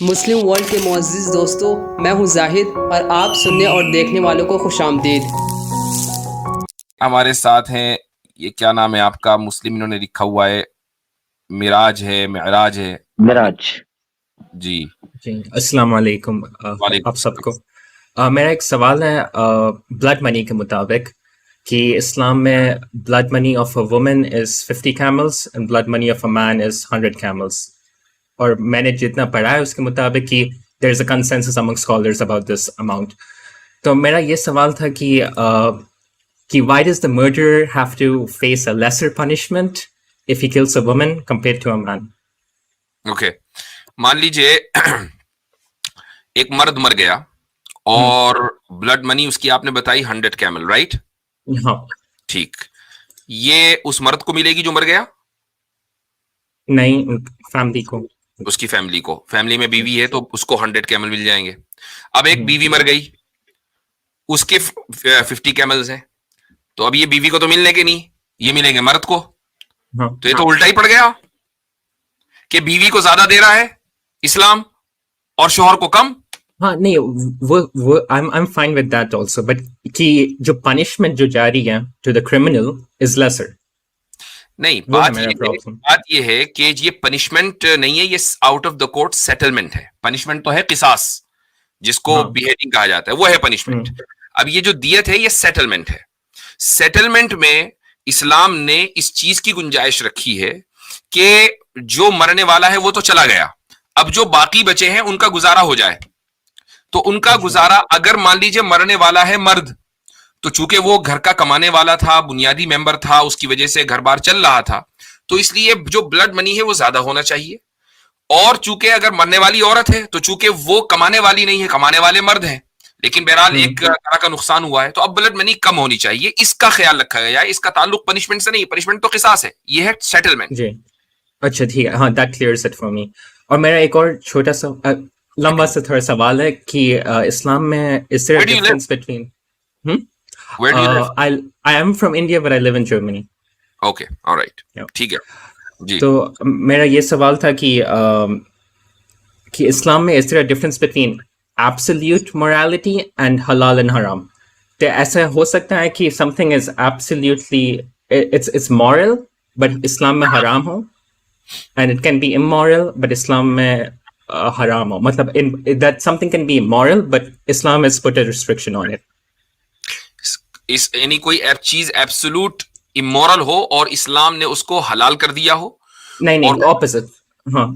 Muslim world کے معزز دوستو، میں ہوں زاہد اور آپ سننے اور دیکھنے والوں کو خوش آمدید۔ ہمارے ساتھ ہیں، یہ کیا نام ہے آپ کا؟ مسلم انہوں نے لکھا ہوا ہے معراج ہے، معراج ہے، معراج جی السلام علیکم وعلیکم آپ سب کو۔ میرا ایک سوال ہے بلڈ منی کے مطابق کہ اسلام میں blood money of a woman is 50 camels and blood money of a man is 100 camels، اور میں نے جتنا پڑھا ہے اس کے مطابق کہ there is a consensus among scholars about this amount. تو میرا یہ سوال تھا کہ why does the murderer have to face a lesser punishment if he kills a woman compared to a man؟ Okay, مان لیجئے ایک مرد مر گیا اور بلڈ منی اس کی آپ نے بتائی 100 camel، رائٹ؟ ہاں ٹھیک، یہ اس مرد کو ملے گی جو مر گیا؟ نہیں، فیملی کو، اس کی فیملی کو، فیملی میں بیوی ہے تو اس کو 100 camel مل جائیں گے۔ اب ایک بیوی مر گئی، اس کے 50 camels ہیں، تو اب یہ بیوی کو تو ملنے کے نہیں، یہ ملیں گے مرد کو، تو یہ تو الٹا ہی پڑ گیا کہ بیوی کو زیادہ دے رہا ہے اسلام اور شوہر کو کم۔ ہاں نہیں، وہ I'm fine with that also، but کہ جو پنشمنٹ جو جاری ہے to the criminal is lesser۔ نہیں، وہ ہے بات میرا problem۔ یہ ہے کہ یہ پنشمنٹ نہیں ہے، یہ out of the court settlement ہے۔ پنشمنٹ تو ہے قصاص، جس کو بیہیڈنگ کہا جاتا ہے، وہ ہے پنشمنٹ۔ اب یہ جو دیت ہے یہ سیٹلمنٹ ہے۔ سیٹلمنٹ میں اسلام نے اس چیز کی گنجائش رکھی ہے کہ جو مرنے والا ہے وہ تو چلا گیا، اب جو باقی بچے ہیں ان کا گزارا ہو جائے۔ تو ان کا گزارا، اگر مان لیجیے مرنے والا ہے مرد، تو چونکہ وہ گھر کا کمانے والا تھا، بنیادی ممبر تھا، اس کی وجہ سے گھر بار چل رہا تھا، تو اس لیے جو بلڈ منی ہے وہ زیادہ ہونا چاہیے۔ اور چونکہ اگر مرنے والی عورت ہے تو چونکہ وہ کمانے والی نہیں ہے، کمانے والے مرد ہیں، لیکن بہرحال ایک طرح کا نقصان ہوا ہے، تو اب بلڈ منی کم ہونی چاہیے، اس کا خیال رکھا گیا ہے۔ اس کا تعلق پنشمنٹ سے نہیں، پنشمنٹ تو قصاص ہے، یہ ہے سیٹلمنٹ۔ جی اچھا ٹھیک ہے، ہاں that clears it for me. اور میرا ایک اور چھوٹا سا لمبا سا تھوڑا سوال ہے کہ اسلام میں is there a difference between Where do you live? I am from India but I live in Germany۔ Okay, all right، ٹھیک ہے جی۔ تو میرا یہ سوال تھا کہ اسلام میں is there a difference between absolute morality and halal and haram؟ تو ایسا ہو سکتا ہے کہ something is absolutely it's moral but اسلام میں حرام ہو، and it can be immoral but اسلام میں حرام ہو، مطلب that something can be immoral but Islam has put a restriction on it۔ یعنی کوئی چیز ایبسولوٹ امورل ہو اور اسلام نے اس کو حلال کر دیا ہو؟ نہیں opposite، ہاں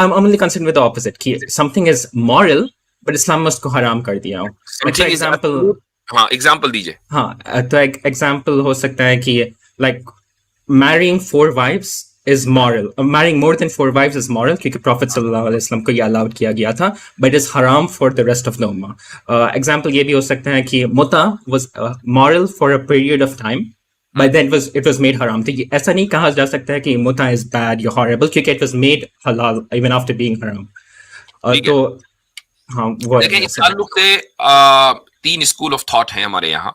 I'm only concerned with the opposite کہ something is moral but اسلام نے اس کو حرام کر دیا ہو۔ ہاں ایگزامپل دیجیے۔ ہاں تو ایک ایگزامپل ہو سکتا ہے کہ like marrying 4 wives is moral، marrying more than 4 wives is moral کیونکہ Prophet صلی اللہ علیہ وسلم کو یہ الاؤڈ کیا گیا تھا but is haram for the rest of the ummah۔ Example یہ بھی ہو سکتا ہے کہ متع was moral for a period of time but then it was made haram۔ تو ایسا نہیں کہا جا سکتا ہے کہ متع is bad یا horrible کیونکہ it was made halal even after being haram۔ تو ہاں وہ دیکھیں، اس تعلق سے 3 اسکول آف تھاٹ ہیں ہمارے یہاں،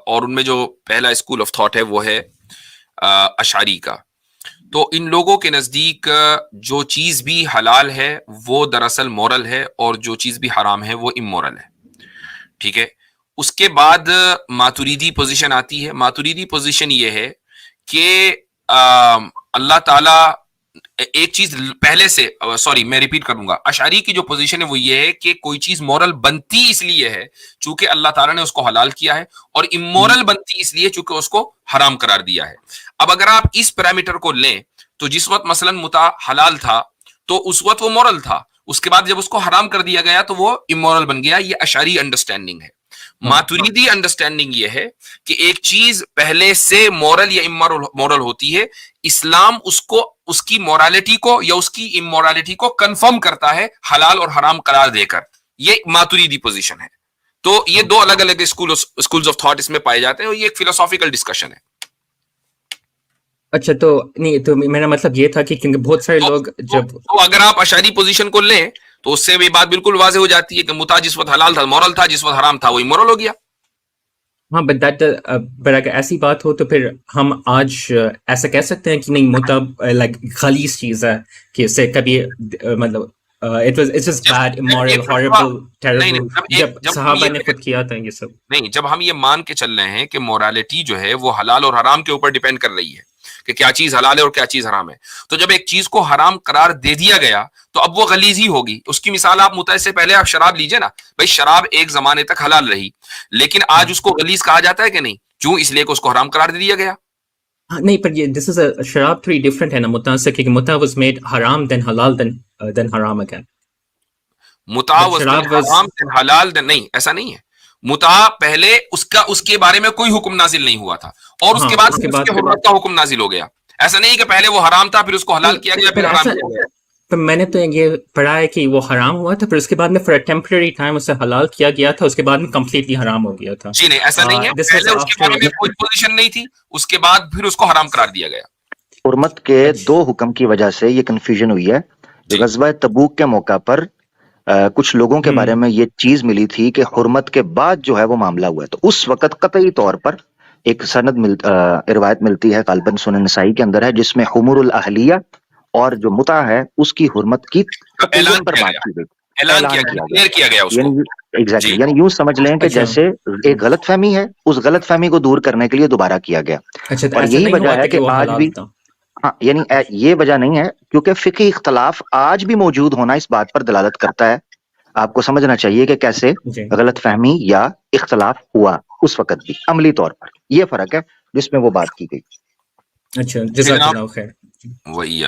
اور ان میں جو پہلا اسکول آف تھاٹ ہے وہ ہے اشعری کا۔ تو ان لوگوں کے نزدیک جو چیز بھی حلال ہے وہ دراصل مورل ہے، اور جو چیز بھی حرام ہے وہ امورل ہے، ٹھیک ہے۔ اس کے بعد ماتریدی پوزیشن آتی ہے۔ ماتریدی پوزیشن یہ ہے کہ اللہ تعالیٰ ایک چیز پہلے سے، سوری میں ریپیٹ کروں گا، اشعری کی جو پوزیشن ہے وہ یہ ہے کہ کوئی چیز مورل بنتی اس لیے ہے چونکہ اللہ تعالیٰ نے اس کو حلال کیا ہے، اور امورل بنتی اس لیے چونکہ اس کو حرام قرار دیا ہے۔ اب اگر آپ اس پیرامیٹر کو لیں تو جس وقت مثلا متع حلال تھا تو اس وقت وہ مورل تھا، اس کے بعد جب اس کو حرام کر دیا گیا تو وہ امورل بن گیا۔ یہ اشعری انڈرسٹینڈنگ ہے۔ ماتریدی انڈرسٹینڈنگ یہ ہے کہ ایک چیز پہلے سے مورل یا امورل ہوتی ہے، اسلام اس کو، اس کی مورالٹی کو یا اس کی امورالٹی کو کنفرم کرتا ہے حلال اور حرام قرار دے کر۔ یہ ماتریدی پوزیشن ہے۔ تو یہ 2 الگ الگ اسکولز آف تھاٹ اس میں پائے جاتے ہیں، اور یہ ایک فلسافیکل ڈسکشن ہے۔ اچھا تو نہیں، تو میرا مطلب یہ تھا کہ کیونکہ بہت سارے لوگ جب تو اگر آپ اشعری پوزیشن کو لیں تو اس سے بھی بات بالکل واضح ہو جاتی ہے کہ متع جس وقت حلال تھا مورل تھا، جس وقت حرام تھا وہ امورل ہو گیا۔ ہاں بٹ اگر ایسی بات ہو تو پھر ہم آج ایسا کہہ سکتے ہیں کہ نہیں متع لائک خلیص چیز ہے کہ اس سے کبھی مطلب it's just bad, immoral, ایک horrible, نہیں terrible. نہیں جب جب صحابہ نے خود کیا تھا یہ سب. نہیں جب ہم یہ مان کے چل رہے ہیں کہ مورالٹی جو ہے وہ حلال اور حرام کے اوپر ڈیپینڈ کر رہی ہے کہ کیا چیز حلال ہے اور کیا چیز حرام ہے, تو جب ایک چیز کو حرام قرار دے دیا گیا تو اب وہ غلیظ ہی ہوگی. اس کی مثال آپ متعد سے پہلے آپ شراب لیجئے نا بھائی, شراب ایک زمانے تک حلال رہی لیکن آج اس کو غلیظ کہا جاتا ہے کہ نہیں, کیوں؟ اس لیے کہ اس کو حرام قرار دے دیا گیا. نہیں, پر یہ this is a شراب تھوڑی ڈفرنٹ ہے نا متع سے, کیونکہ متع was made حرام then حلال then حرام again. متع حرام then حلال then نہیں, ایسا نہیں ہے. متع پہلے اس کے بارے میں کوئی حکم نازل نہیں ہوا تھا اور اس کے بعد اس کے حرمت کا حکم نازل ہو گیا. ایسا نہیں کہ پہلے وہ حرام تھا پھر اس کو حلال کیا گیا پھر حرام کیا گیا. پر میں نے تو یہ پڑھا ہے کہ وہ حرام ہوا تھا پھر اس کے بعد میں فور ٹیمپرری ٹائم اسے حلال کیا گیا تھا, اس کے بعد میں کمپلیٹلی حرام ہو گیا تھا. جی نہیں, ایسا نہیں ہے, پہلے اس کے بارے میں کوئی پوزیشن نہیں تھی, اس کے بعد پھر اس کو حرام قرار دیا گیا. حرمت کے دو حکم کی وجہ سے یہ کنفیوژن ہوئی ہے. غزوہ تبوک کے موقع پر کچھ لوگوں کے بارے میں یہ چیز ملی تھی کہ حرمت کے بعد جو ہے وہ معاملہ ہوا ہے, تو اس وقت قطعی طور پر ایک سند روایت ملتی ہے غالباً سنن نسائی کے اندر ہے, جس میں حمر الاہلیہ اور جو متع ہے اس کی حرمت کی اعلان پر بات کی گئی, اعلان کیا گیا اس کو. ایگزیکٹلی, یعنی یوں سمجھ لیں کہ جیسے ایک غلط فہمی ہے, اس غلط فہمی کو دور کرنے کے لیے دوبارہ کیا گیا. اور یہی وجہ ہے کہ آج بھی, ہاں یعنی یہ وجہ نہیں ہے کیونکہ فقہی اختلاف آج بھی موجود ہونا اس بات پر دلالت کرتا ہے. آپ کو سمجھنا چاہیے کہ کیسے غلط فہمی یا اختلاف ہوا اس وقت بھی عملی طور پر, یہ فرق ہے جس میں وہ بات کی گئی. اچھا, جزاک اللہ خیر. وہی